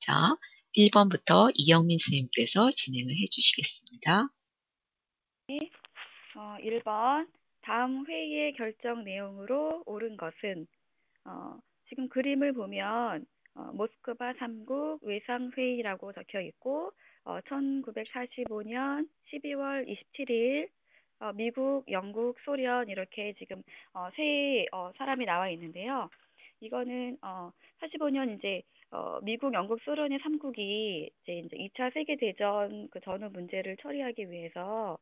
자, 1번부터 이영민 선생님께서 진행을 해 주시겠습니다. 1번 다음 회의의 결정 내용으로 옳은 것은 지금 그림을 보면 모스크바 3국 외상회의라고 적혀 있고 1945년 12월 27일 미국, 영국, 소련 이렇게 지금 세 사람이 나와 있는데요. 이거는 45년 이제 미국, 영국, 소련의 3국이 이제 2차 세계대전 그 전후 문제를 처리하기 위해서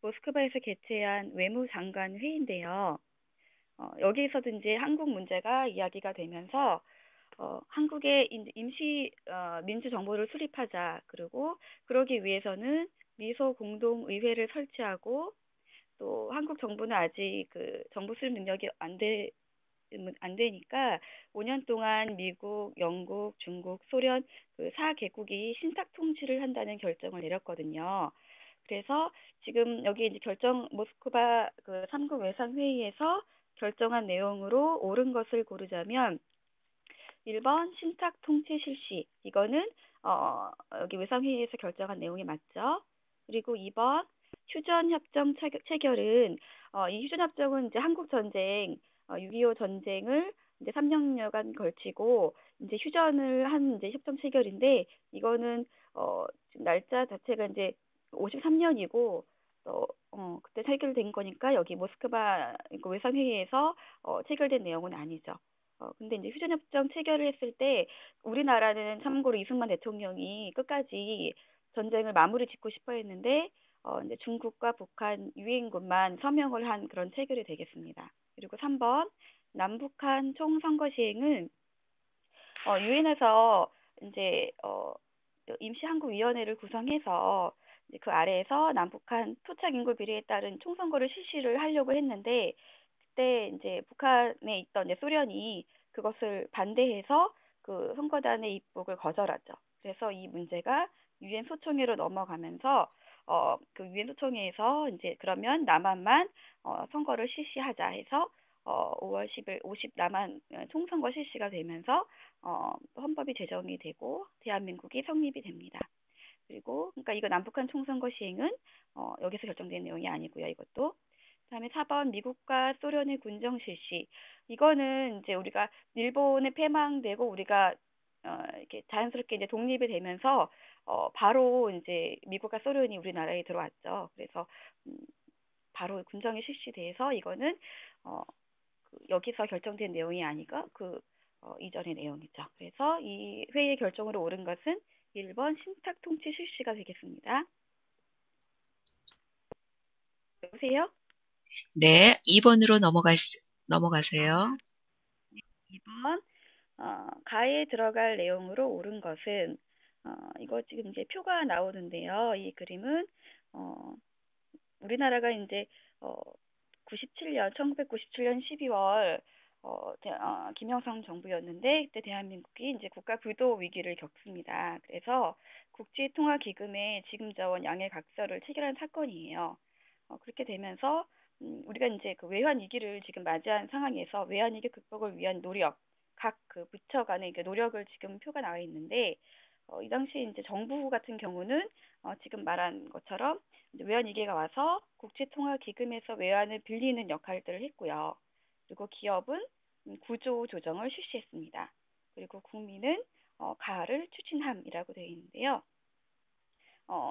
모스크바에서 개최한 외무장관 회의인데요. 여기에서도 이제 한국 문제가 이야기가 되면서 한국의 임시 민주정부를 수립하자. 그리고 그러기 위해서는 미소 공동의회를 설치하고 또 한국 정부는 아직 그 정부 수립 능력이 안 되니까 5년 동안 미국, 영국, 중국, 소련 그 4개국이 신탁 통치를 한다는 결정을 내렸거든요. 그래서 지금 여기 이제 모스크바 그 3국 외상회의에서 결정한 내용으로 옳은 것을 고르자면 1번 신탁 통치 실시. 이거는 여기 외상회의에서 결정한 내용이 맞죠. 그리고 2번 휴전협정 체결은 이 휴전협정은 이제 한국전쟁 6.25 전쟁을 이제 3년여간 걸치고 이제 휴전을 한 이제 협정 체결인데 이거는 날짜 자체가 이제 53년이고 그때 체결된 거니까 여기 모스크바 외상회의에서 체결된 내용은 아니죠. 근데 이제 휴전협정 체결을 했을 때 우리나라는 참고로 이승만 대통령이 끝까지 전쟁을 마무리 짓고 싶어 했는데 이제 중국과 북한 유엔군만 서명을 한 그런 체결이 되겠습니다. 그리고 3번 남북한 총선거 시행은 유엔에서 이제 임시한국위원회를 구성해서 이제 그 아래에서 남북한 토착 인구 비례에 따른 총선거를 실시를 하려고 했는데 그때 이제 북한에 있던 이제 소련이 그것을 반대해서 그 선거단의 입국을 거절하죠. 그래서 이 문제가 유엔 소총회로 넘어가면서 그 유엔 소총회에서 이제 그러면 남한만 선거를 실시하자 해서 5월 10일 50 남한 총선거 실시가 되면서 헌법이 제정이 되고 대한민국이 성립이 됩니다. 그리고 그러니까 이거 남북한 총선거 시행은 여기서 결정된 내용이 아니고요. 이것도 그다음에 4번 미국과 소련의 군정 실시. 이거는 이제 우리가 일본에 패망되고 우리가 이렇게 자연스럽게 이제 독립이 되면서 바로 이제 미국과 소련이 우리나라에 들어왔죠. 그래서 바로 군정이 실시돼서 이거는 여기서 결정된 내용이 아니고 이전의 내용이죠. 그래서 이 회의의 결정으로 옳은 것은 1번 신탁 통치 실시가 되겠습니다. 여보세요? 네, 2번으로 넘어가세요. 2번 가에 들어갈 내용으로 옳은 것은 이거 지금 이제 표가 나오는데요. 이 그림은 우리나라가 이제 1997년 12월 김영삼 정부였는데 그때 대한민국이 이제 국가 부도 위기를 겪습니다. 그래서 국제통화기금의 지금 자원 양해 각서를 체결한 사건이에요. 그렇게 되면서 우리가 이제 그 외환 위기를 지금 맞이한 상황에서 외환 위기 극복을 위한 노력, 각 그 부처 간의 그 노력을 지금 표가 나와 있는데 이 당시 이제 정부 같은 경우는 지금 말한 것처럼 이제 외환 위기가 와서 국제통화기금에서 외환을 빌리는 역할들을 했고요. 그리고 기업은 구조 조정을 실시했습니다. 그리고 국민은 가를 추진함이라고 되어 있는데요.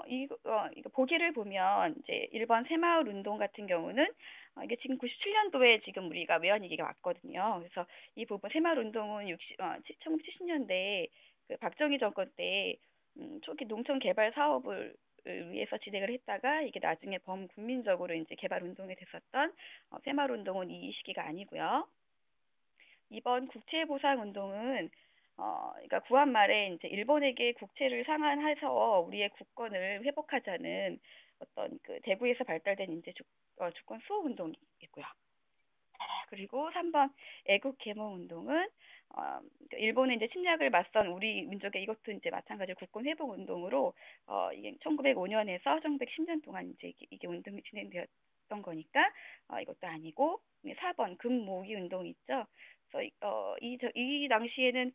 이거 보기를 보면 이제 1번 새마을 운동 같은 경우는 이게 지금 97년도에 지금 우리가 외환위기가 왔거든요. 그래서 이 부분 새마을 운동은 1970년대 그 박정희 정권 때 초기 농촌 개발 사업을 위해서 진행을 했다가 이게 나중에 범국민적으로 이제 개발 운동이 됐었던 새마을 운동은 이 시기가 아니고요. 이번 국채보상 운동은 그러니까 구한 말에 이제 일본에게 국채를 상환해서 우리의 국권을 회복하자는 어떤 그 대구에서 발달된 이제 주권 수호 운동이고요. 그리고 3번 애국 계몽 운동은 그러니까 일본의 이제 침략을 맞선 우리 민족의 이것도 이제 마찬가지로 국권 회복 운동으로 이게 1905년에서 1910년 동안 이제 이게 운동이 진행되었던 거니까 이것도 아니고 4번 금모기 운동 있죠. 그래서 이 당시에는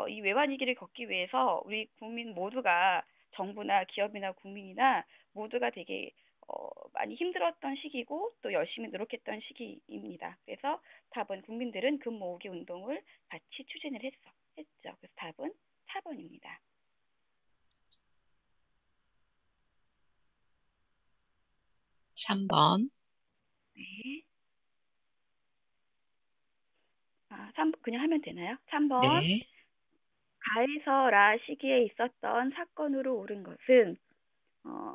이 외환 위기를 겪기 위해서 우리 국민 모두가 정부나 기업이나 국민이나 모두가 되게 많이 힘들었던 시기고 또 열심히 노력했던 시기입니다. 그래서 답은 국민들은 금 모으기 운동을 같이 추진을 했죠. 그래서 답은 4번입니다. 3번. 네. 3번 그냥 하면 되나요? 3번. 네. 가에서라 시기에 있었던 사건으로 옳은 것은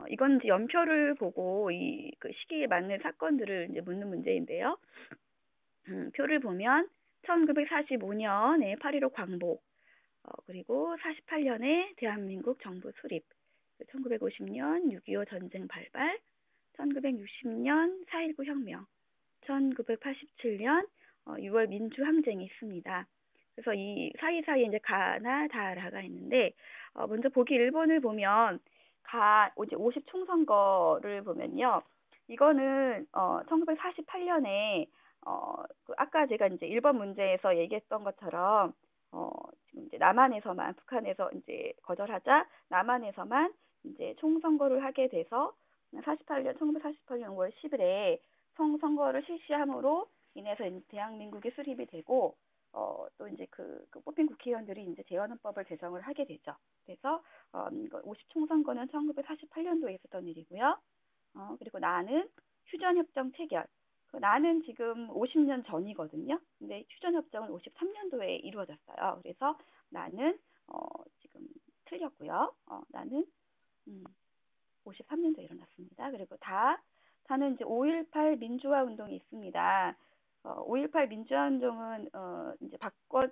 이건 이제 연표를 보고 이 그 시기에 맞는 사건들을 이제 묻는 문제인데요. 표를 보면 1945년에 8.15 광복, 그리고 48년에 대한민국 정부 수립, 1950년 6.25 전쟁 발발, 1960년 4.19 혁명, 1987년 6월 민주항쟁이 있습니다. 그래서 이 사이사이에 이제 가나 다라가 있는데 먼저 보기 1번을 보면 이제 50 총선거를 보면요. 이거는 1948년에 그 아까 제가 이제 1번 문제에서 얘기했던 것처럼 지금 이제 남한에서만 북한에서 이제 거절하자 남한에서만 이제 총선거를 하게 돼서 1948년 5월 10일에 총선거를 실시함으로 인해서 이제 대한민국이 수립이 되고 또 이제 그 뽑힌 국회의원들이 이제 재헌헌법을 제정을 하게 되죠. 그래서 50 총선거는 1948년도에 있었던 일이고요. 그리고 나는 휴전협정 체결. 나는 지금 50년 전이거든요. 근데 휴전협정은 53년도에 이루어졌어요. 그래서 나는 지금 틀렸고요. 나는 53년도에 일어났습니다. 그리고 다는 이제 5.18 민주화 운동이 있습니다. 5.18 민주화 운동은 이제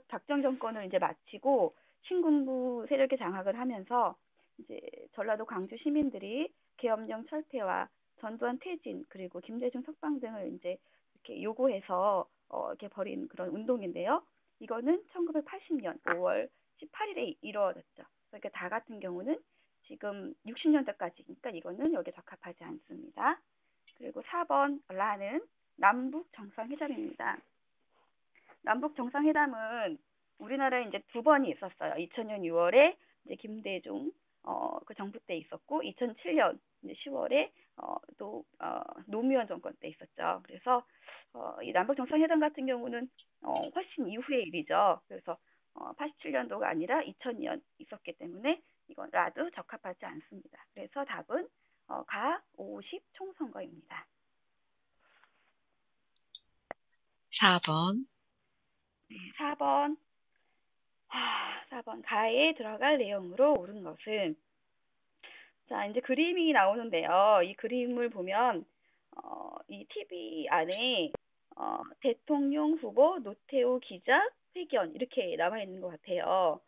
박정 정권을 이제 마치고 신군부 세력의 장악을 하면서 이제 전라도 광주 시민들이 계엄령 철폐와 전두환 퇴진 그리고 김대중 석방 등을 이제 이렇게 요구해서 이렇게 벌인 그런 운동인데요. 이거는 1980년 5월 18일에 이루어졌죠. 그러니까 다 같은 경우는 지금 60년대까지니까 이거는 여기에 적합하지 않습니다. 그리고 4번 라는 남북 정상회담입니다. 남북 정상회담은 우리나라에 이제 두 번이 있었어요. 2000년 6월에 이제 김대중 그 정부 때 있었고 2007년 이제 10월에 노무현 정권 때 있었죠. 그래서 이 남북 정상회담 같은 경우는 훨씬 이후의 일이죠. 그래서 87년도가 아니라 2000년 있었기 때문에 이건 라도 적합하지 않습니다. 그래서 답은 가 50 총선거입니다. 4번. 네, 4번. 4번 가에 들어갈 내용으로 옳은 것은 자, 이제 그림이 나오는데요. 이 그림을 보면 이 TV 안에 대통령 후보 노태우 기자 회견 이렇게 남아 있는 것 같아요.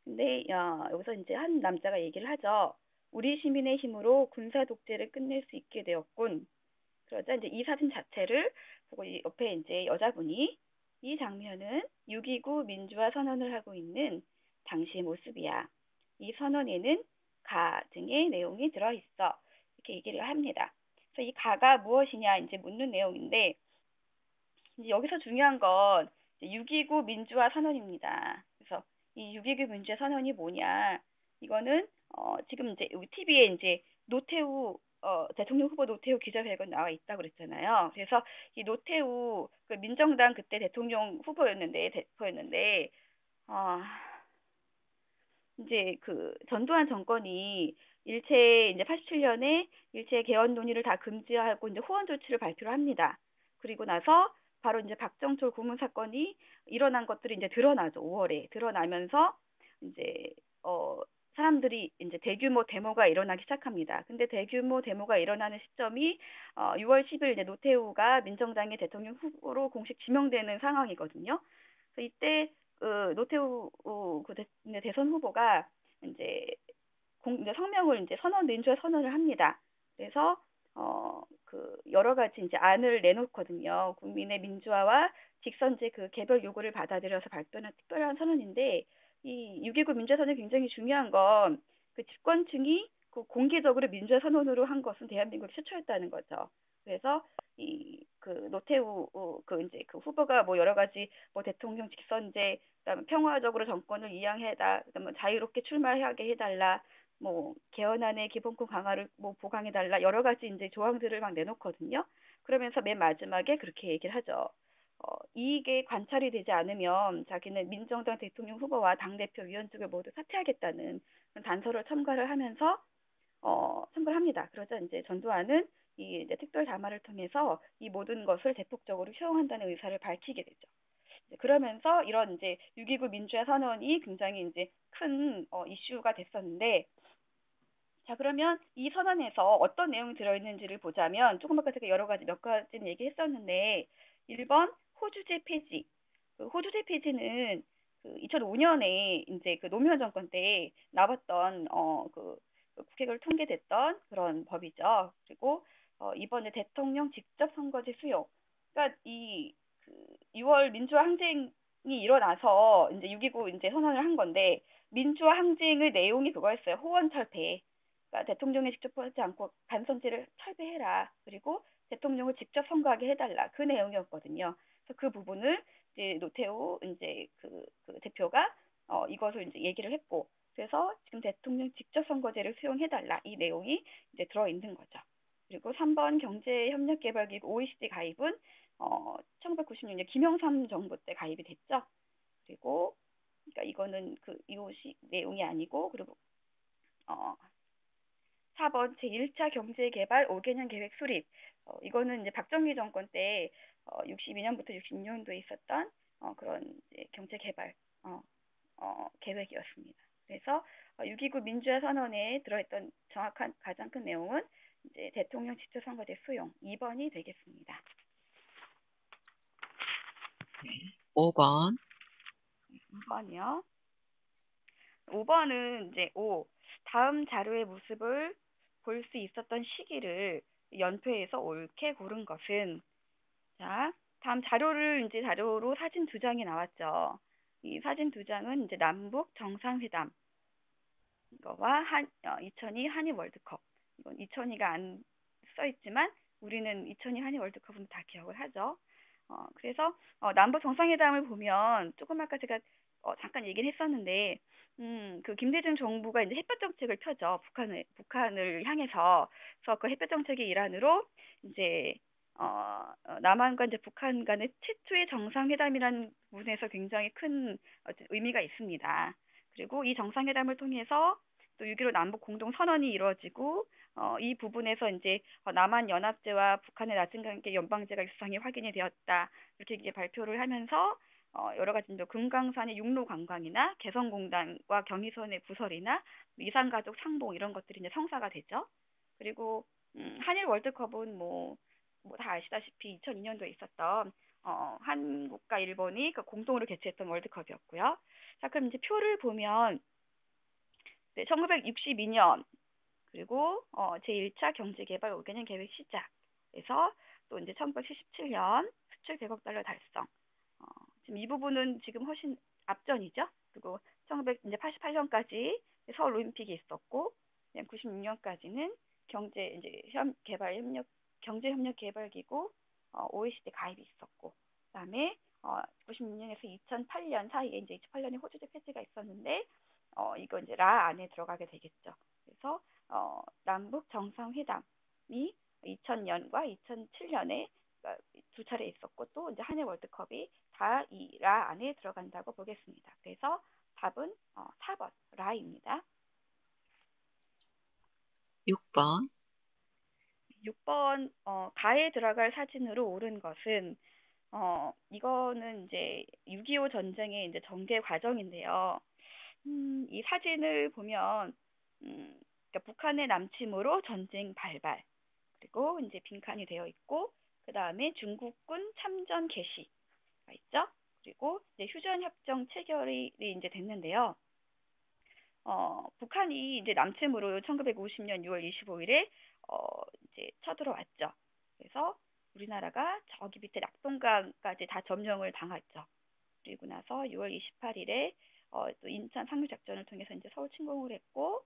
근데 여기서 이제 한 남자가 얘기를 하죠. 우리 시민의 힘으로 군사 독재를 끝낼 수 있게 되었군. 그러자 이제 이 사진 자체를 보고 이 옆에 이제 여자분이 이 장면은 6.29 민주화 선언을 하고 있는 당시의 모습이야. 이 선언에는 가 등의 내용이 들어있어. 이렇게 얘기를 합니다. 그래서 이 가가 무엇이냐 이제 묻는 내용인데 이제 여기서 중요한 건 6.29 민주화 선언입니다. 그래서 이 6.29 민주화 선언이 뭐냐? 이거는 지금 이제 우리 TV에 이제 노태우 대통령 후보 노태우 기자회견 나와 있다고 그랬잖아요. 그래서 이 노태우 그 민정당 그때 대통령 후보였는데 대표였는데 어, 이제 그 전두환 정권이 일체 이제 87년에 일체 개헌 논의를 다 금지하고 이제 호원 조치를 발표를 합니다. 그리고 나서 바로 이제 박정철 고문 사건이 일어난 것들이 이제 드러나죠. 5월에 드러나면서 이제 사람들이 이제 대규모 데모가 일어나기 시작합니다. 근데 대규모 데모가 일어나는 시점이 6월 10일 이제 노태우가 민정당의 대통령 후보로 공식 지명되는 상황이거든요. 그래서 이때 노태우 대선 후보가 이제 이제 성명을 이제 민주화 선언을 합니다. 그래서 그 여러 가지 이제 안을 내놓거든요. 국민의 민주화와 직선제 그 개별 요구를 받아들여서 발표한 특별한 선언인데 이 6.19 민주화 선언이 굉장히 중요한 건 그 집권층이 그 공개적으로 민주화 선언으로 한 것은 대한민국 최초였다는 거죠. 그래서 그 노태우 그 이제 그 후보가 뭐 여러 가지 뭐 대통령 직선제, 그다음에 평화적으로 정권을 이양해다, 그다음에 자유롭게 출마하게 해달라, 뭐 개헌안의 기본권 강화를 뭐 보강해달라, 여러 가지 이제 조항들을 막 내놓거든요. 그러면서 맨 마지막에 그렇게 얘기를 하죠. 이게 관찰이 되지 않으면 자기는 민정당 대통령 후보와 당대표 위원직을 모두 사퇴하겠다는 그런 단서를 첨가를 하면서 첨가를 합니다. 그러자 이제 전두환은 이 이제 특별 담화를 통해서 이 모든 것을 대폭적으로 수용한다는 의사를 밝히게 되죠. 그러면서 이런 이제 6.29 민주화 선언이 굉장히 이제 큰 이슈가 됐었는데, 자, 그러면 이 선언에서 어떤 내용이 들어있는지를 보자면, 조금 아까 제가 여러 가지 몇 가지는 얘기했었는데, 1번 호주제 폐지. 그 호주제 폐지는 그 2005년에 이제 그 노무현 정권 때 나왔던 그 국회를 통과됐던 그런 법이죠. 그리고 이번에 대통령 직접 선거제 수용. 그러니까 이그 6월 민주화 항쟁이 일어나서 이제 6.29 이제 선언을 한 건데, 민주화 항쟁의 내용이 그거였어요. 호원 철폐. 그러니까 대통령이 직접 하지 않고 간선제를 철폐해라. 그리고 대통령을 직접 선거하게 해달라. 그 내용이었거든요. 그래서 그 부분을 이제 노태우 이제 그 대표가 이것을 이제 얘기를 했고, 그래서 지금 대통령 직접 선거제를 수용해달라. 이 내용이 이제 들어 있는 거죠. 그리고 3번 경제협력개발기구 OECD 가입은 1996년 김영삼 정부 때 가입이 됐죠. 그리고 그러니까 이거는 그 이것이 내용이 아니고, 그리고 어, 4번 제1차 경제개발 5개년 계획 수립. 이거는 이제 박정희 정권 때 62년부터 66년도에 있었던 그런 이제 경제개발 계획이었습니다. 그래서 6.29 민주화 선언에 들어있던 정확한 가장 큰 내용은 이제 대통령 직접 선거제 수용 2번이 되겠습니다. 네. 5번. 2번이요. 5번은 이제 다음 자료의 모습을 볼 수 있었던 시기를 연표해서 옳게 고른 것은, 자, 다음 자료를 이제 자료로 사진 두 장이 나왔죠. 이 사진 두 장은 이제 남북 정상회담 이거와 2002 한일 월드컵. 이건 2002가 안 써 있지만 우리는 2002 한일 월드컵은 다 기억을 하죠. 그래서 남북 정상회담을 보면 조금 아까 제가 잠깐 얘기를 했었는데, 그 김대중 정부가 이제 햇볕 정책을 펴죠. 북한을 향해서. 그래서 그 햇볕 정책의 일환으로 이제 남한과 이제 북한 간의 최초의 정상회담이라는 부분에서 굉장히 큰 의미가 있습니다. 그리고 이 정상회담을 통해서 또 6.15 남북 공동 선언이 이루어지고, 이 부분에서 이제 남한 연합제와 북한의 낮은 관계 연방제가 유사성이 확인이 되었다. 이렇게 이제 발표를 하면서 여러 가지 이제 금강산의 육로 관광이나 개성공단과 경의선의 부설이나 이산가족 상봉 이런 것들이 이제 성사가 되죠. 그리고 한일 월드컵은 뭐 다 아시다시피 2002년도에 있었던 한국과 일본이 그 공동으로 개최했던 월드컵이었고요. 자, 그럼 이제 표를 보면 네, 1962년 그리고 제1차 경제개발 5개년 계획 시작에서 또 이제 1977년 수출 100억 달러 달성. 지금 이 부분은 지금 훨씬 앞전이죠. 그리고 1988년까지 서울 올림픽이 있었고, 96년까지는 경제협력개발기구 OECD 가입이 있었고, 그다음에 96년에서 2008년 사이에 이제 2008년에 호주제 폐지가 있었는데, 이거 이제 라 안에 들어가게 되겠죠. 그래서 남북 정상회담이 2000년과 2007년에 두 차례 있었고, 또 이제 한일 월드컵이 다 이 라 안에 들어간다고 보겠습니다. 그래서 답은 4번 라입니다. 6번. 6번 가에 들어갈 사진으로 옳은 것은 이거는 이제 6.25 전쟁의 이제 전개 과정인데요. 이 사진을 보면 그러니까 북한의 남침으로 전쟁 발발, 그리고 이제 빈칸이 되어 있고, 그 다음에 중국군 참전 개시가 있죠. 그리고 이제 휴전협정 체결이 이제 됐는데요. 북한이 이제 남침으로 1950년 6월 25일에 이제 쳐들어왔죠. 그래서 우리나라가 저기 밑에 낙동강까지 다 점령을 당했죠. 그리고 나서 6월 28일에 또 인천 상륙작전을 통해서 이제 서울 침공을 했고,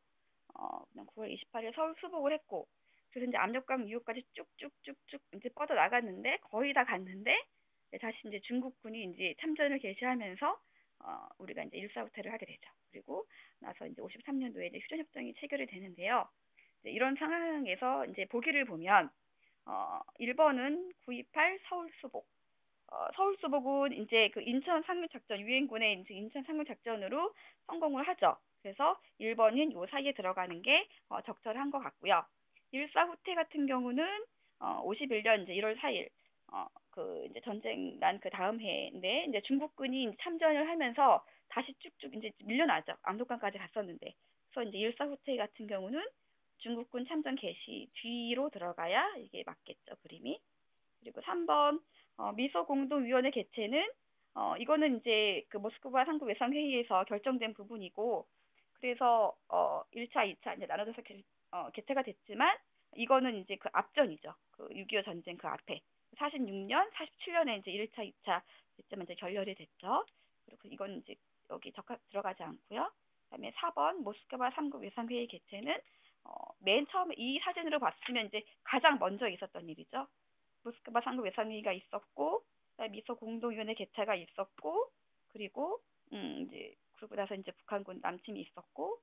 그다음 9월 28일 서울 수복을 했고, 그래서 이제 압록강 이후까지 쭉쭉쭉쭉 이제 뻗어 나갔는데 거의 다 갔는데 다시 이제 중국군이 이제 참전을 개시하면서 우리가 이제 일사후퇴를 하게 되죠. 그리고 나서 이제 53년도에 이제 휴전협정이 체결이 되는데요. 이제 이런 상황에서 이제 보기를 보면 1번은 9.28 서울수복. 서울수복은 이제 그 인천 상륙작전, 유엔군의 이제 인천 상륙작전으로 성공을 하죠. 그래서 1번인 요 사이에 들어가는 게 적절한 것 같고요. 일사후퇴 같은 경우는 51년 이제 1월 4일 그 이제 전쟁 난 그 다음 해인데 이제 중국군이 참전을 하면서 다시 쭉쭉 이제 밀려나죠. 압록강까지 갔었는데. 그래서 이제 일사후퇴 같은 경우는 중국군 참전 개시 뒤로 들어가야 이게 맞겠죠, 그림이. 그리고 3번 미소공동위원회 개최는 이거는 이제 그 모스크바 상부 외상회의에서 결정된 부분이고 그래서 1차, 2차 이제 나눠져서 개최가 됐지만 이거는 이제 그 앞전이죠. 그 6.25 전쟁 그 앞에 46년, 47년에 이제 1차, 2차 이때만 이제 결렬이 됐죠. 그리고 이건 이제 여기 적합 들어가지 않고요. 그다음에 4번 모스크바 상부 외상회의 개최는 맨 처음에 이 사진으로 봤으면 이제 가장 먼저 있었던 일이죠. 모스크바 상급 외상회의가 있었고, 미소 공동위원회 개최가 있었고, 그리고 이제 그러고 나서 이제 북한군 남침이 있었고,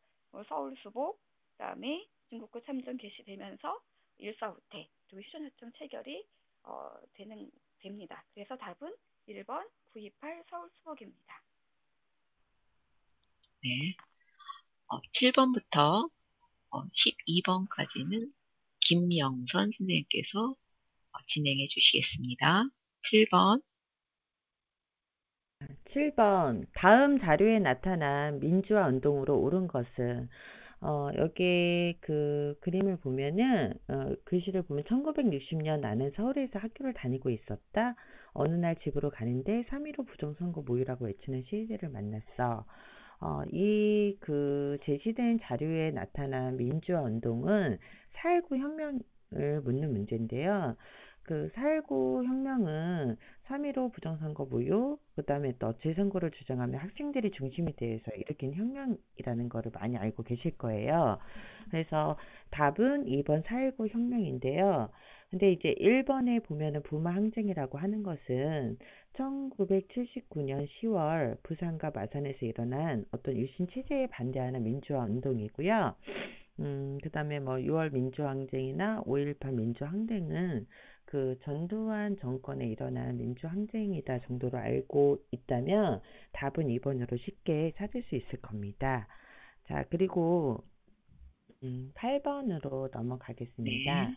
서울 수복, 그다음에 중국군 참전 개시되면서 일사후퇴 그리고 휴전협정 체결이 됩니다. 그래서 답은 1번 9.28 서울 수복입니다. 네. 7번부터 12번까지는 김영선 선생님께서 진행해 주시겠습니다. 7번. 7번. 다음 자료에 나타난 민주화 운동으로 옳은 것은 여기 그 그림을 보면은 글씨를 보면 1960년 나는 서울에서 학교를 다니고 있었다. 어느 날 집으로 가는데 3.15 부정선거 모의라고 외치는 시위대를 만났어. 이 그 제시된 자료에 나타난 민주화 운동은 4.19 혁명을 묻는 문제인데요. 그 4.19 혁명은 3.15 부정선거 무효, 그 다음에 또 재선거를 주장하며 학생들이 중심이 돼서 일으킨 혁명이라는 거를 많이 알고 계실 거예요. 그래서 답은 2번 4.19 혁명인데요. 근데 이제 1번에 보면은 부마 항쟁이라고 하는 것은 1979년 10월 부산과 마산에서 일어난 어떤 유신 체제에 반대하는 민주화 운동이고요. 그 다음에 뭐 6월 민주항쟁이나 5.18 민주항쟁은 그 전두환 정권에 일어난 민주항쟁이다 정도로 알고 있다면 답은 2번으로 쉽게 찾을 수 있을 겁니다. 자, 그리고 8번으로 넘어가겠습니다. 네.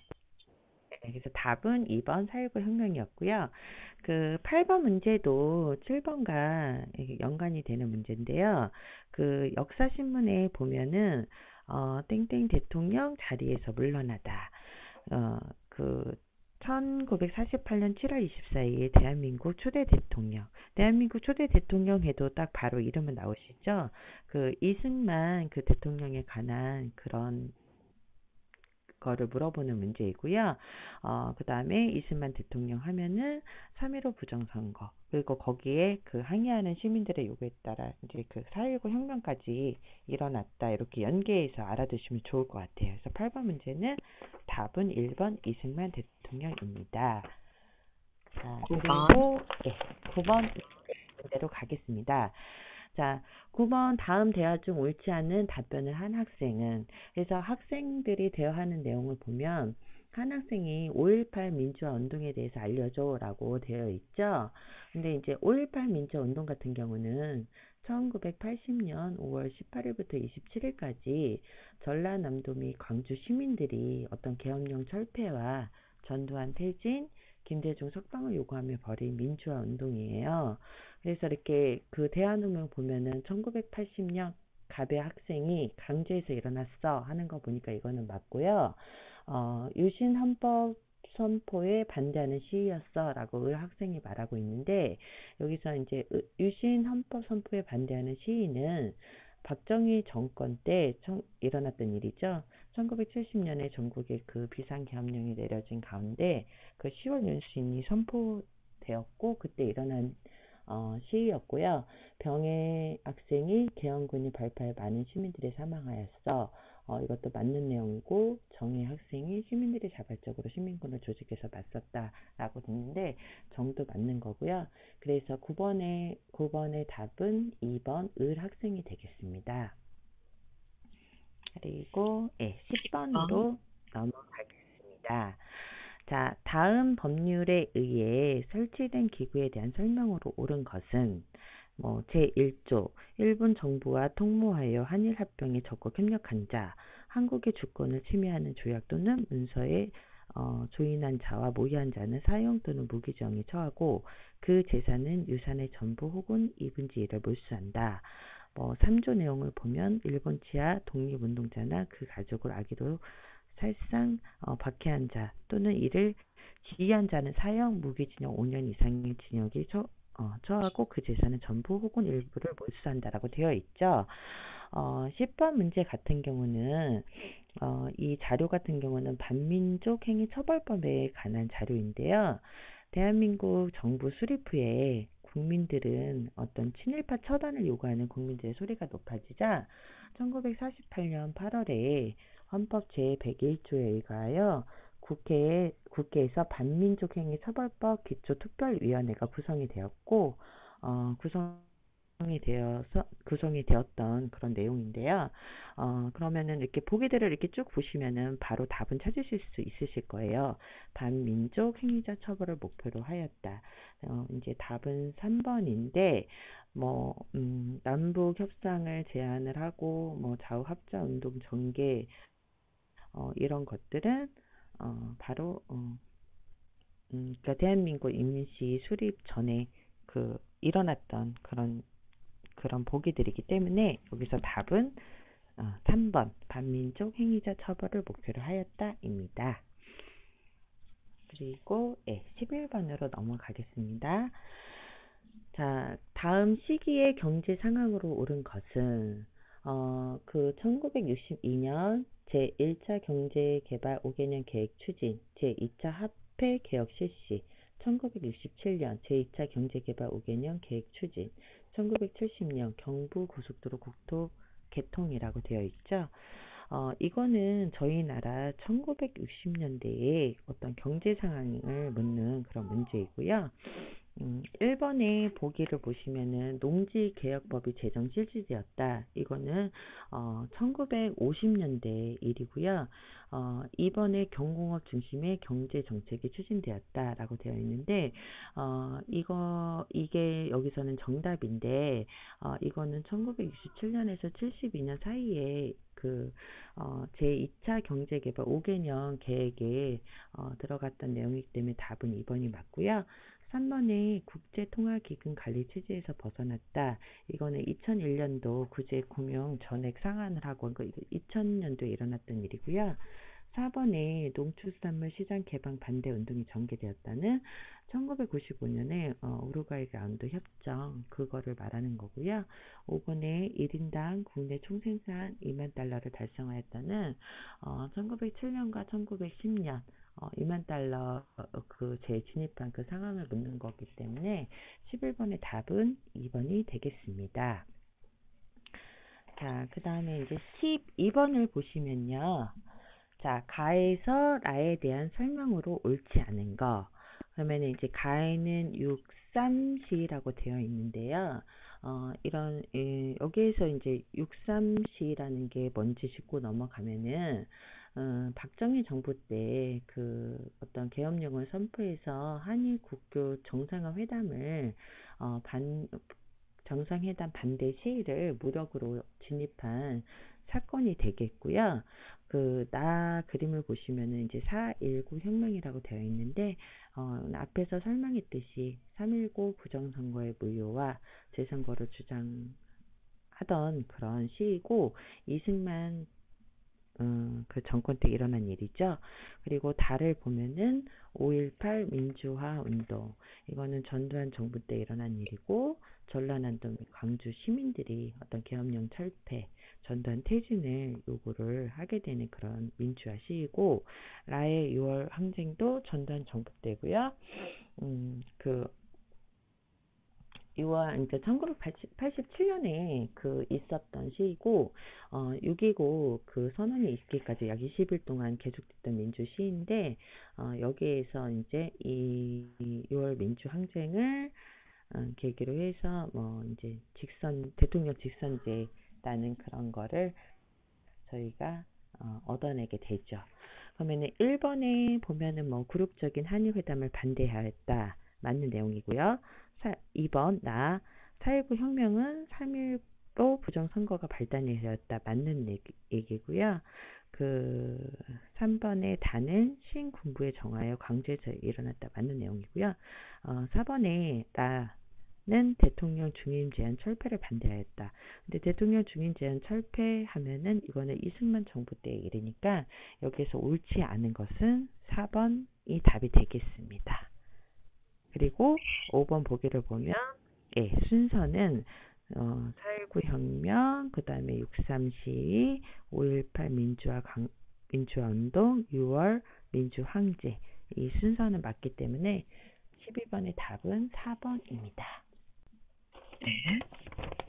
그래서 답은 2번 4.19 혁명이었고요. 그 8번 문제도 7번과 연관이 되는 문제인데요. 그 역사신문에 보면은 땡땡 대통령 자리에서 물러나다. 그 1948년 7월 24일 대한민국 초대 대통령. 대한민국 초대 대통령 해도 딱 바로 이름은 나오시죠? 그 이승만 그 대통령에 관한 그런 거를 물어보는 문제이고요. 그 다음에 이승만 대통령 하면은 3.15 부정선거, 그리고 거기에 그 항의하는 시민들의 요구에 따라 이제 그 4.19 혁명까지 일어났다. 이렇게 연계해서 알아두시면 좋을 것 같아요. 그래서 8번 문제는 답은 1번 이승만 대통령입니다. 자, 9번. 그리고 9번 문제로 가겠습니다. 자, 9번 다음 대화 중 옳지 않은 답변을 한 학생은, 그래서 학생들이 대화하는 내용을 보면 한 학생이 5.18 민주화 운동에 대해서 알려줘 라고 되어 있죠. 근데 이제 5.18 민주화 운동 같은 경우는 1980년 5월 18일부터 27일까지 전라남도 및 광주 시민들이 어떤 계엄령 철폐와 전두환 퇴진, 김대중 석방을 요구하며 벌인 민주화 운동이에요. 그래서 이렇게 그 대한문을 보면은 1980년 갑의 학생이 강제해서 일어났어 하는 거 보니까 이거는 맞고요. 유신 헌법 선포에 반대하는 시위였어 라고 학생이 말하고 있는데, 여기서 이제 유신 헌법 선포에 반대하는 시위는 박정희 정권 때 일어났던 일이죠. 1970년에 전국에 그 비상계엄령이 내려진 가운데 그 10월 유신이 선포되었고 그때 일어난 시위였고요. 병해 학생이 계엄군이 발파해 많은 시민들이 사망하였어. 이것도 맞는 내용이고 정의 학생이 시민들이 자발적으로 시민군을 조직해서 맞섰다라고 됐는데 정도 맞는 거고요. 그래서 9번의 답은 2번 을 학생이 되겠습니다. 그리고 10번으로 넘어가겠습니다. 자, 다음 법률에 의해 설치된 기구에 대한 설명으로 옳은 것은 제1조 일본 정부와 통모하여 한일 합병에 적극 협력한 자, 한국의 주권을 침해하는 조약 또는 문서에 조인한 자와 모의한 자는 사형 또는 무기징역에 처하고 그 재산은 유산의 전부 혹은 2분의 1을 몰수한다. 3조 내용을 보면 일본 치하 독립운동자나 그 가족을 악의로 사실상 박해한 자 또는 이를 지휘한 자는 사형, 무기징역 5년 이상의 징역에 처하고 그 재산은 전부 혹은 일부를 몰수한다라고 되어 있죠. 10번 문제 같은 경우는 이 자료 같은 경우는 반민족 행위 처벌법에 관한 자료인데요. 대한민국 정부 수립 후에 국민들은 어떤 친일파 처단을 요구하는 국민들의 소리가 높아지자 1948년 8월에 헌법 제101조에 의하여 국회에서 반민족 행위 처벌법 기초특별위원회가 구성이 되었고 구성이 되었던 그런 내용인데요. 그러면은 이렇게 보기들을 이렇게 쭉 보시면은 바로 답은 찾으실 수 있으실 거예요. 반민족 행위자 처벌을 목표로 하였다. 이제 답은 3번인데, 남북 협상을 제안을 하고, 좌우 합자 운동 전개, 이런 것들은, 바로, 그러니까 대한민국 인민시 수립 전에 일어났던 그런 보기들이기 때문에 여기서 답은 3번 반민족 행위자 처벌을 목표로 하였다입니다. 그리고 11번으로 넘어가겠습니다. 자, 다음 시기의 경제 상황으로 옳은 것은 1962년 제1차 경제개발 5개년 계획 추진, 제2차 화폐 개혁 실시, 1967년 제2차 경제개발 5개년 계획 추진, 1970년 경부고속도로 국토 개통이라고 되어 있죠. 이거는 저희 나라 1960년대에 어떤 경제 상황을 묻는 그런 문제이고요. 1번의 보기를 보시면은 농지개혁법이 제정 실시되었다. 이거는 1950년대 일이고요. 2번에 경공업 중심의 경제 정책이 추진되었다라고 되어 있는데 이게 여기서는 정답인데 이거는 1967년에서 72년 사이에 제2차 경제개발 5개년 계획에 들어갔던 내용이기 때문에 답은 2번이 맞고요. 3번에 국제통화기금 관리 체제에서 벗어났다. 이거는 2001년도 구제금융 전액 상한을 하고 2000년도에 일어났던 일이고요. 4번에 농축산물 시장 개방 반대 운동이 전개되었다는 1995년에 우루과이 라운드 협정 그거를 말하는 거고요. 5번에 1인당 국내 총생산 2만 달러를 달성하였다는 1907년과 1910년 2만 달러 재진입한 그 상황을 묻는 거기 때문에 11번의 답은 2번이 되겠습니다. 자, 그 다음에 이제 12번을 보시면요. 자, 가에서 라에 대한 설명으로 옳지 않은 거. 그러면 이제 가에는 6.3시라고 되어 있는데요. 여기에서 이제 6.3시라는 게 뭔지 짚고 넘어가면은, 박정희 정부 때 어떤 계엄령을 선포해서 한일 국교 정상회담을, 정상회담 반대 시위를 무력으로 진입한 사건이 되겠고요. 그림을 보시면은 이제 4.19 혁명이라고 되어 있는데, 앞에서 설명했듯이 3.19 부정선거의 무효와 재선거를 주장하던 그런 시위고, 이승만 그 정권 때 일어난 일이죠. 그리고 달을 보면은 5.18 민주화 운동. 이거는 전두환 정부 때 일어난 일이고, 전라남도 광주 시민들이 어떤 계엄령 철폐, 전두환 퇴진을 요구를 하게 되는 그런 민주화 시위고, 라의 6월 항쟁도 전두환 정부 때고요. 이제 1987년에 그 있었던 시이고, 6.29 그 선언이 있기까지 약 20일 동안 계속됐던 민주 시인데, 여기에서 이제 이 6월 민주 항쟁을 계기로 해서 이제 대통령 직선제라는 그런 거를 저희가 얻어내게 되죠. 그러면은 1번에 보면은 굴욕적인 한일 회담을 반대하였다. 맞는 내용이고요. 2번 4.19 혁명은 3.15 부정선거가 발단이 되었다. 맞는 얘기고요. 3번에 다는 신군부에 정하여 강제적에 일어났다. 맞는 내용이고요. 4번에 는 대통령 중임 제한 철폐를 반대하였다. 근데 대통령 중임 제한 철폐하면은 이거는 이승만 정부 때의 일이니까 여기서 옳지 않은 것은 4번이 답이 되겠습니다. 그리고 5번 보기를 보면 순서는 4.19 혁명, 그 다음에 6.3 시위, 5.18 민주화 운동, 6월 민주항쟁 이 순서는 맞기 때문에 12번의 답은 4번입니다. 네.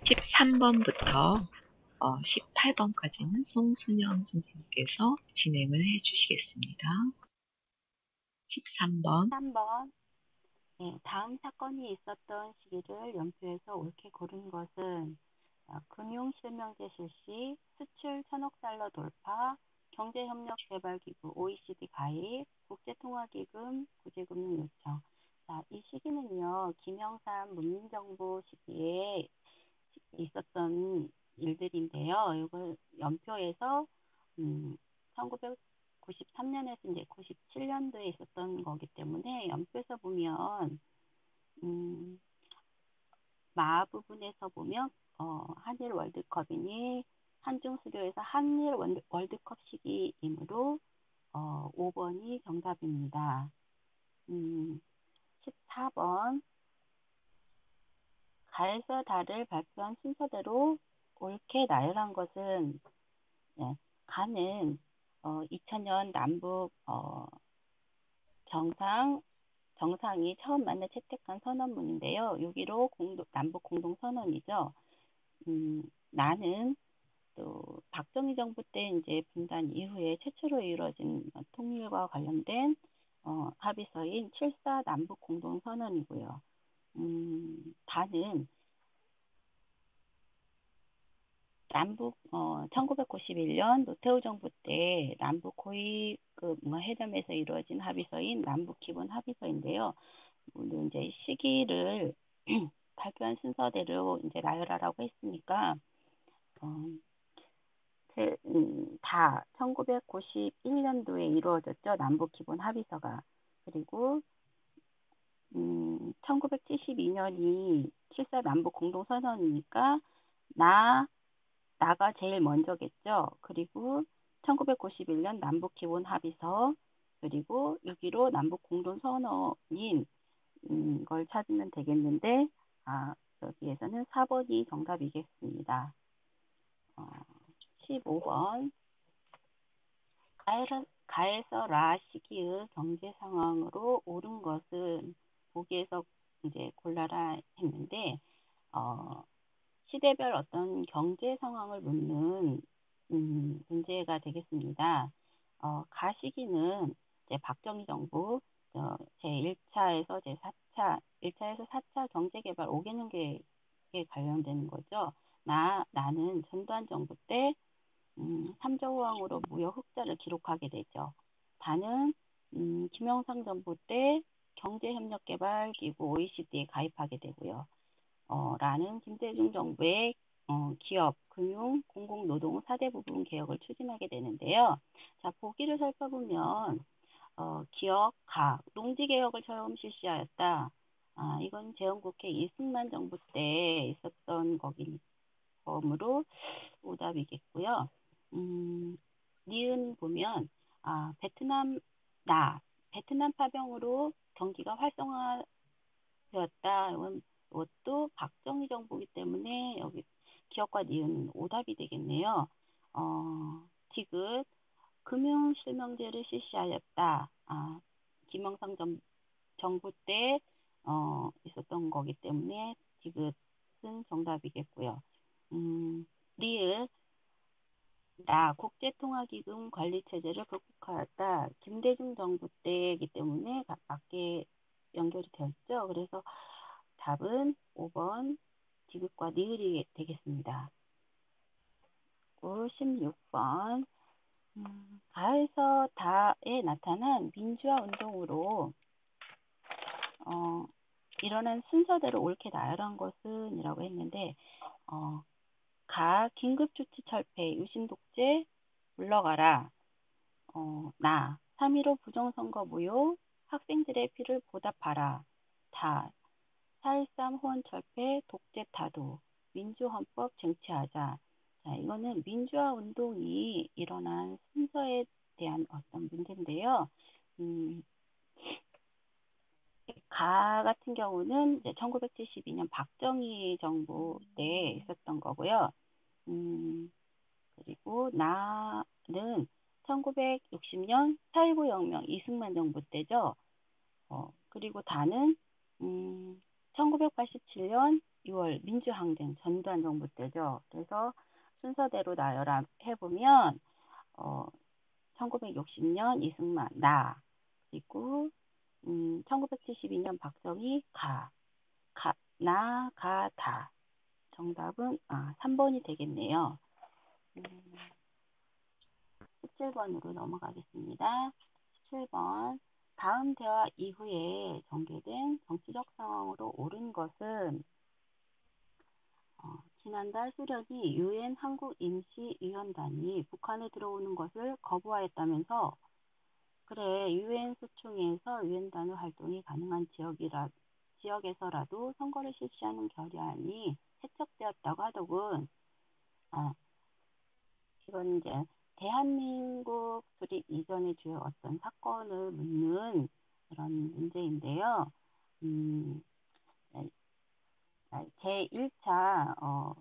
13번부터 18번까지는 송순영 선생님께서 진행을 해주시겠습니다. 13번. 3번. 네, 다음 사건이 있었던 시기를 연표해서 옳게 고른 것은 금융실명제 실시, 수출 1,000억 달러 돌파, 경제협력개발기구 OECD 가입, 국제통화기금, 구제금융 요청. 자, 이 시기는요, 김영삼 문민정부 시기에 있었던 일들인데요. 이걸 연표해서 1993년에서 이제 97년도에 있었던 거기 때문에 연표에서 보면 마 부분에서 보면 한일 월드컵이니 한중 수교에서 한일 월드컵 시기이므로 5번이 정답입니다. 14번 가에서 달을 발표한 순서대로 옳게 나열한 것은 가는 2000년 남북 정상이 처음 만나 채택한 선언문인데요. 6.15 남북 공동선언이죠. 나는 또 박정희 정부 때 이제 분단 이후에 최초로 이루어진 통일과 관련된 합의서인 7.4 남북 공동선언이고요. 다는 남북 1991년 노태우 정부 때 남북 고위급 회담에서 이루어진 합의서인 남북 기본 합의서인데요. 물론 이제 시기를 발표한 순서대로 이제 나열하라고 했으니까 다 1991년도에 이루어졌죠. 남북 기본 합의서가. 그리고 1972년이 7.4 남북 공동선언이니까 나가 제일 먼저겠죠. 그리고 1991년 남북 기본 합의서, 그리고 6.15 남북 공동선언인 걸 찾으면 되겠는데, 여기에서는 4번이 정답이겠습니다. 15번. 가에서 라 시기의 경제 상황으로 옳은 것은 보기에서 이제 골라라 했는데, 시대별 어떤 경제 상황을 묻는 문제가 되겠습니다. 가 시기는 이제 박정희 정부 제1차에서 제4차, 1차에서 4차 경제개발 5개년 계획에 관련되는 거죠. 나는 전두환 정부 때 3조 호황으로 무역 흑자를 기록하게 되죠. 다는 김영삼 정부 때 경제협력개발기구 OECD에 가입하게 되고요. 라는 김대중 정부의 기업, 금융, 공공노동 4대 부분 개혁을 추진하게 되는데요. 자, 보기를 살펴보면 기업, 농지개혁을 처음 실시하였다. 이건 재헌국회 이승만 정부 때 있었던 거므로 오답이겠고요. 니은 보면 베트남 파병으로 경기가 활성화되었다. 이것도 박정희 정부이기 때문에 여기 기업과 니은 오답이 되겠네요. 디귿 금융실명제를 실시하였다. 김영삼 정부 때 있었던 거기 때문에 디귿은 정답이겠고요. 리을 나 국제통화기금 관리체제를 극복하였다. 김대중 정부 때이기 때문에 맞게 연결이 되었죠. 그래서 답은 5번 디귿과 니을이 되겠습니다. 16번 가에서 다에 나타난 민주화 운동으로 일어난 순서대로 옳게 나열한 것은 이라고 했는데 가 긴급조치 철폐 유신 독재 물러가라. 나 3.15 부정선거 무효 학생들의 피를 보답하라. 다 4.13 호원 철폐 독재 타도 민주헌법 쟁취하자. 자, 이거는 민주화 운동이 일어난 순서에 대한 어떤 문제인데요. 가 같은 경우는 이제 1972년 박정희 정부 때 있었던 거고요. 그리고 나는 1960년 4.19 혁명 이승만 정부 때죠. 그리고 다는 1987년 6월 민주항쟁 전두환 정부 때죠. 그래서 순서대로 나열해보면 1960년 이승만 나 그리고 1972년 박정희 나, 가, 다. 정답은 3번이 되겠네요. 17번으로 넘어가겠습니다. 17번 다음 대화 이후에 전개된 정치적 상황으로 옳은 것은 지난달 소련이 유엔 한국임시위원단이 북한에 들어오는 것을 거부하였다면서 그래 유엔 소총에서 유엔단의 활동이 가능한 지역에서라도 선거를 실시하는 결의안이 채택되었다고 하더군. 이건 이제 대한민국 수립 이전에 주요 어떤 사건을 묻는 그런 문제인데요. 제1차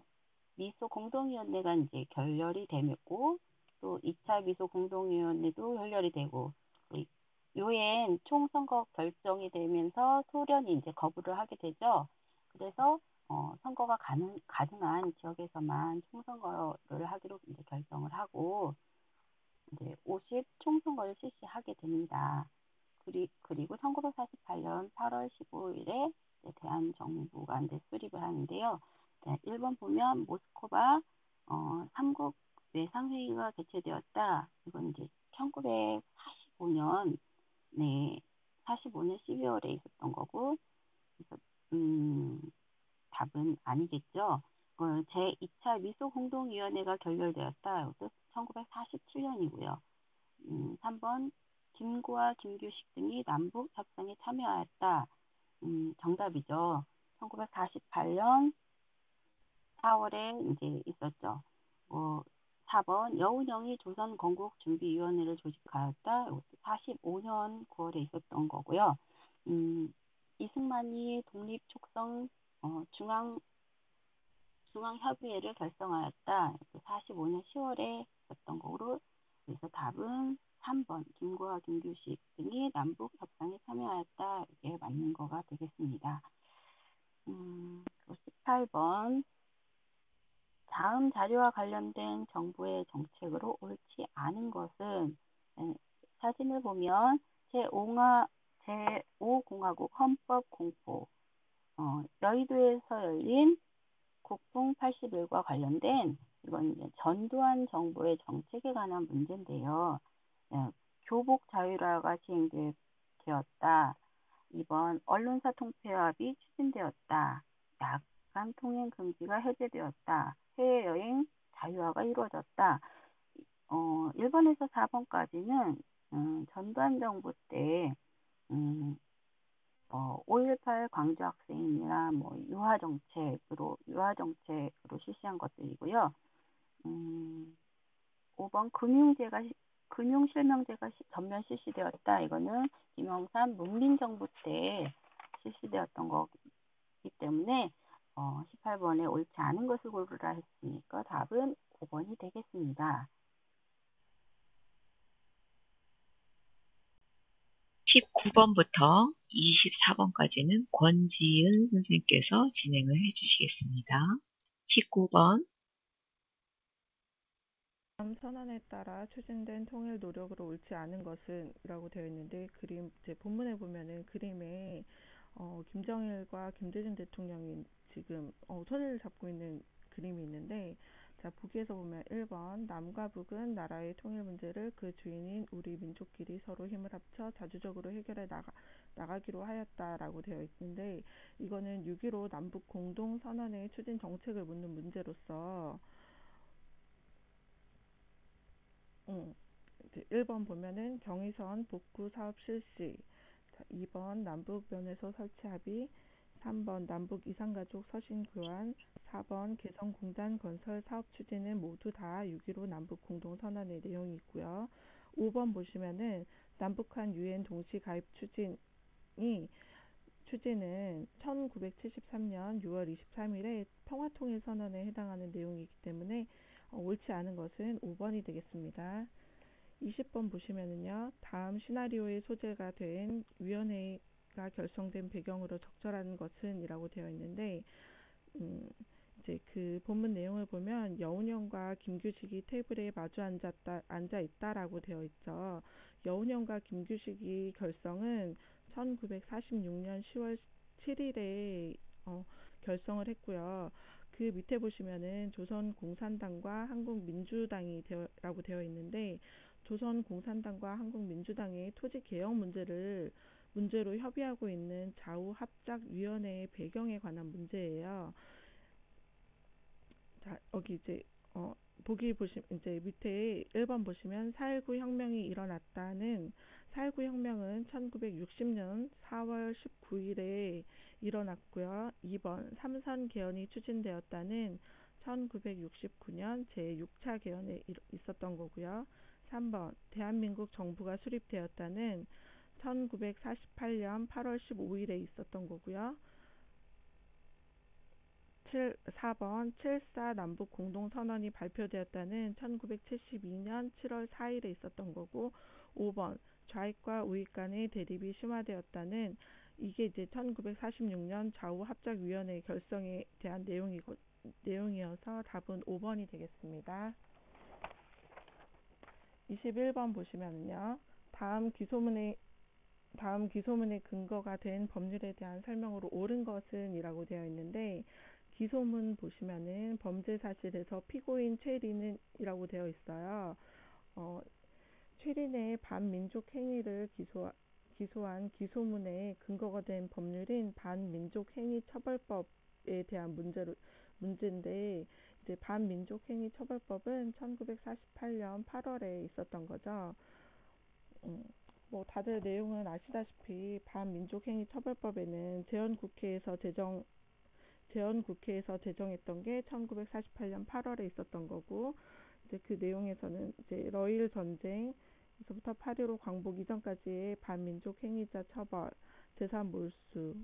미소 공동위원회가 이제 결렬이 되고 또 2차 미소 공동위원회도 결렬이 되고 유엔 총선거 결정이 되면서 소련이 이제 거부를 하게 되죠. 그래서 선거가 가능한 지역에서만 총선거를 하기로 이제 결정을 하고 이제 50 총선거를 실시하게 됩니다. 그리고 1948년 8월 15일에 대한정부가 이제 수립을 하는데요. 1번 보면 모스크바 3국 외상회의가 개최되었다. 이건 이제 1945년 12월에 있었던 거고, 그래서 답은 아니겠죠. 제2차 미소공동위원회가 결렬되었다. 이것도 1947년이고요. 3번 김구와 김규식 등이 남북 협상에 참여하였다. 정답이죠. 1948년 4월에 이제 있었죠. 4번 여운형이 조선 건국준비위원회를 조직하였다. 45년 9월에 있었던 거고요. 이승만이 독립촉성 중앙협의회를 결성하였다. 45년 10월에 있었던 거로 그래서 답은 3번 김구와 김규식 등이 남북 협상에 참여하였다. 이게 맞는 거가 되겠습니다. 18번 다음 자료와 관련된 정부의 정책으로 옳지 않은 것은 사진을 보면 제5공화국 헌법 공포 여의도에서 열린 국풍 81과 관련된 이건 이제 전두환 정부의 정책에 관한 문제인데요. 교복 자율화가 시행되었다. 2번 언론사 통폐합이 추진되었다. 야간 통행 금지가 해제되었다. 해외여행 자유화가 이루어졌다. 1번에서 4번까지는 전두환 정부 때 5.18 광주 학생이나 유화 정책으로 실시한 것들이고요. 5번 금융실명제가 전면 실시되었다. 이거는 김영삼 문민정부 때 실시되었던 거기 때문에 18번에 옳지 않은 것을 고르라 했으니까 답은 5번이 되겠습니다. 19번부터 24번까지는 권지은 선생님께서 진행을 해주시겠습니다. 19번. 다음 선언에 따라 추진된 통일 노력으로 옳지 않은 것은 이라고 되어 있는데, 그림 이제 본문에 보면은 그림에 김정일과 김대중 대통령이 지금 손을 잡고 있는 그림이 있는데, 자, 보기에서 보면 1번 남과 북은 나라의 통일 문제를 그 주인인 우리 민족끼리 서로 힘을 합쳐 자주적으로 해결해 나가기로 하였다라고 되어 있는데, 이거는 6.15 남북 공동 선언의 추진 정책을 묻는 문제로서 1번 보면은 경의선 복구 사업 실시, 2번 남북 면에서 설치 합의, 3번 남북 이산가족 서신 교환, 4번 개성공단 건설 사업 추진은 모두 다 6.15 남북 공동선언의 내용이 있고요. 5번 보시면은 남북한 유엔 동시 가입 추진은 1973년 6월 23일에 평화통일선언에 해당하는 내용이기 때문에 옳지 않은 것은 5번이 되겠습니다. 20번 보시면은요, 다음 시나리오의 소재가 된 위원회가 결성된 배경으로 적절한 것은 이라고 되어 있는데, 이제 그 본문 내용을 보면 여운형과 김규식이 테이블에 마주 앉아 있다라고 되어 있죠. 여운형과 김규식이 결성은 1946년 10월 7일에 결성을 했고요. 그 밑에 보시면은 조선공산당과 한국민주당이라고 되어 있는데, 조선공산당과 한국민주당의 토지개혁 문제로 협의하고 있는 좌우합작위원회의 배경에 관한 문제예요. 자, 여기 이제 보기 보시면 이제 밑에 1번 보시면 4.19 혁명이 일어났다는, 4.19 혁명은 1960년 4월 19일에 일어났고요. 2번 삼선 개헌이 추진되었다는 1969년 제6차 개헌에 있었던 거고요. 3번 대한민국 정부가 수립되었다는 1948년 8월 15일에 있었던 거고요. 4번 7.4 남북 공동선언이 발표되었다는 1972년 7월 4일에 있었던 거고, 5번 좌익과 우익 간의 대립이 심화되었다는, 이게 이제 1946년 좌우합작위원회 결성에 대한 내용이어서 답은 5번이 되겠습니다. 21번 보시면은요, 다음 기소문의 근거가 된 법률에 대한 설명으로 옳은 것은 이라고 되어 있는데, 기소문 보시면은 범죄 사실에서 피고인 최리는 이라고 되어 있어요. 최린의 반민족 행위를 기소한 기소문에 근거가 된 법률인 반민족 행위 처벌법에 대한 문제인데, 이제 반민족 행위 처벌법은 1948년 8월에 있었던 거죠. 뭐 다들 내용은 아시다시피 반민족행위 처벌법에는 재헌국회에서 제정했던 게 1948년 8월에 있었던 거고, 이제 그 내용에서는 이제 러일 전쟁에서부터 8.15 광복 이전까지의 반민족 행위자 처벌, 재산 몰수,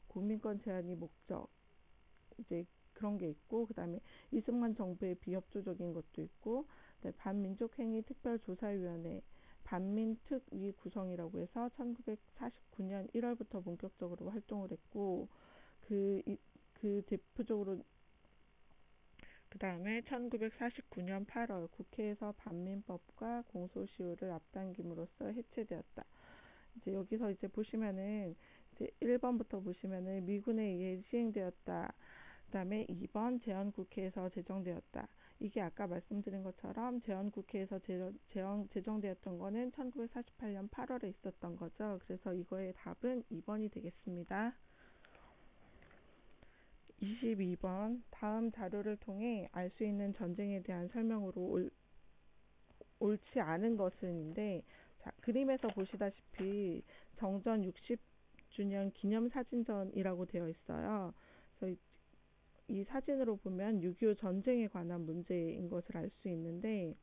국민권 제한이 목적, 이제 그런 게 있고, 그 다음에 이승만 정부의 비협조적인 것도 있고, 반민족행위 특별조사위원회 반민특위 구성이라고 해서 1949년 1월부터 본격적으로 활동을 했고, 그 대표적으로 그 다음에 1949년 8월 국회에서 반민법과 공소시효를 앞당김으로써 해체되었다. 이제 여기서 이제 보시면은 이제 1번부터 보시면은 미군에 의해 시행되었다. 그 다음에 2번 재헌국회에서 제정되었다. 이게 아까 말씀드린 것처럼 재헌국회에서 제정되었던 거는 1948년 8월에 있었던 거죠. 그래서 이거의 답은 2번이 되겠습니다. 22번 다음 자료를 통해 알 수 있는 전쟁에 대한 설명으로 옳지 않은 것은인데, 자, 그림에서 보시다시피 정전 60주년 기념사진전이라고 되어 있어요. 그래서 이 사진으로 보면 6.25 전쟁에 관한 문제인 것을 알 수 있는데,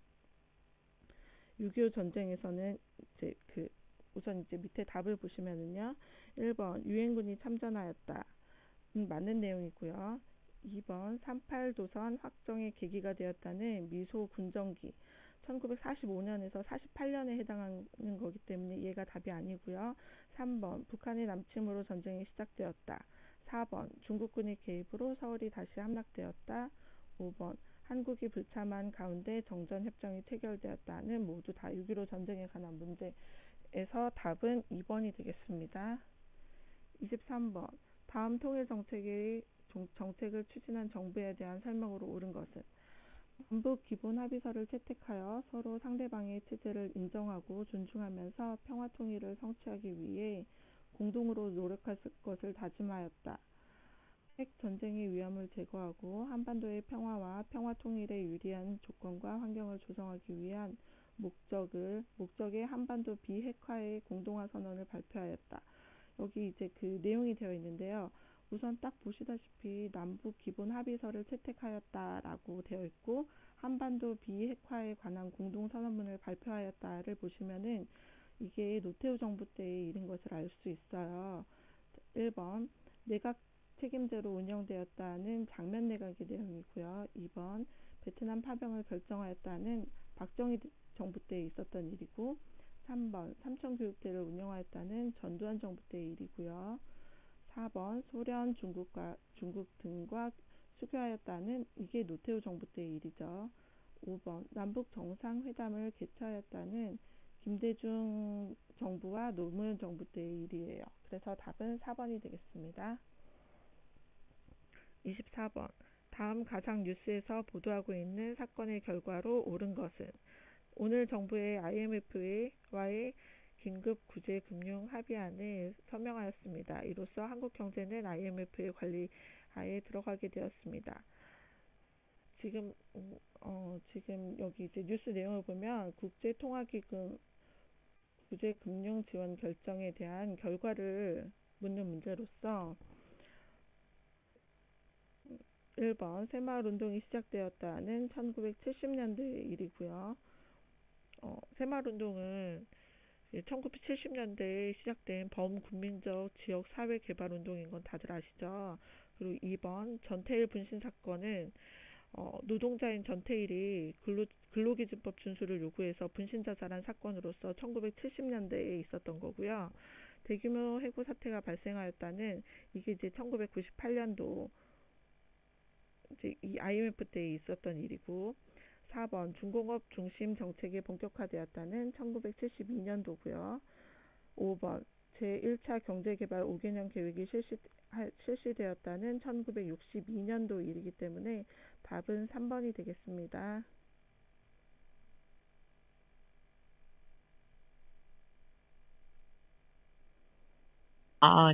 6.25 전쟁에서는 이제 우선 이제 밑에 답을 보시면은요, 1번 유엔군이 참전하였다. 맞는 내용이고요. 2번 38도선 확정의 계기가 되었다는 미소 군정기 1945년에서 48년에 해당하는 거기 때문에 얘가 답이 아니고요. 3번 북한의 남침으로 전쟁이 시작되었다. 4번 중국군의 개입으로 서울이 다시 함락되었다. 5번 한국이 불참한 가운데 정전협정이 체결되었다는 모두 다 6.15 전쟁에 관한 문제에서 답은 2번이 되겠습니다. 23번 다음 통일정책을 추진한 정부에 대한 설명으로 옳은 것은 남북 기본 합의서를 채택하여 서로 상대방의 체제를 인정하고 존중하면서 평화 통일을 성취하기 위해 공동으로 노력할 것을 다짐하였다. 핵 전쟁의 위험을 제거하고 한반도의 평화와 평화 통일에 유리한 조건과 환경을 조성하기 위한 목적의 한반도 비핵화의 공동화 선언을 발표하였다. 여기 이제 그 내용이 되어 있는데요. 우선 딱 보시다시피 남북 기본 합의서를 채택하였다라고 되어 있고 한반도 비핵화에 관한 공동선언문을 발표하였다를 보시면은 이게 노태우 정부 때의 일인 것을 알 수 있어요. 1번 내각 책임제로 운영되었다는 장면 내각의 내용이고요. 2번 베트남 파병을 결정하였다는 박정희 정부 때 있었던 일이고 3번 삼천교육대를 운영하였다는 전두환 정부 때의 일이고요. 4번 소련, 중국 등과 수교하였다는 이게 노태우 정부 때의 일이죠. 5번 남북 정상회담을 개최하였다는 김대중 정부와 노무현 정부 때의 일이에요. 그래서 답은 4번이 되겠습니다. 24번 다음 가상 뉴스에서 보도하고 있는 사건의 결과로 옳은 것은 오늘 정부의 IMF와의 긴급 구제 금융 합의안을 서명하였습니다. 이로써 한국 경제는 IMF의 관리하에 들어가게 되었습니다. 지금 여기 이제 뉴스 내용을 보면 국제통화기금 구제 금융 지원 결정에 대한 결과를 묻는 문제로서 1번 새마을운동이 시작되었다는 1970년대의 일이고요. 새마을운동은 1970년대에 시작된 범국민적 지역사회개발운동인 건 다들 아시죠? 그리고 2번 전태일 분신 사건은 노동자인 전태일이 근로기준법 준수를 요구해서 분신자살한 사건으로서 1970년대에 있었던 거고요. 대규모 해고 사태가 발생하였다는 이게 이제 1998년도 이제 이 IMF 때에 있었던 일이고 4번 중공업 중심 정책이 본격화되었다는 1972년도고요. 5번 제1차 경제개발 5개년 계획이 실시되었다는 1962년도 일이기 때문에 답은 3번이 되겠습니다.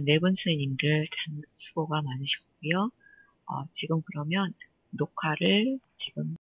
네 분 선생님들 참 수고가 많으셨고요. 지금 그러면 녹화를 지금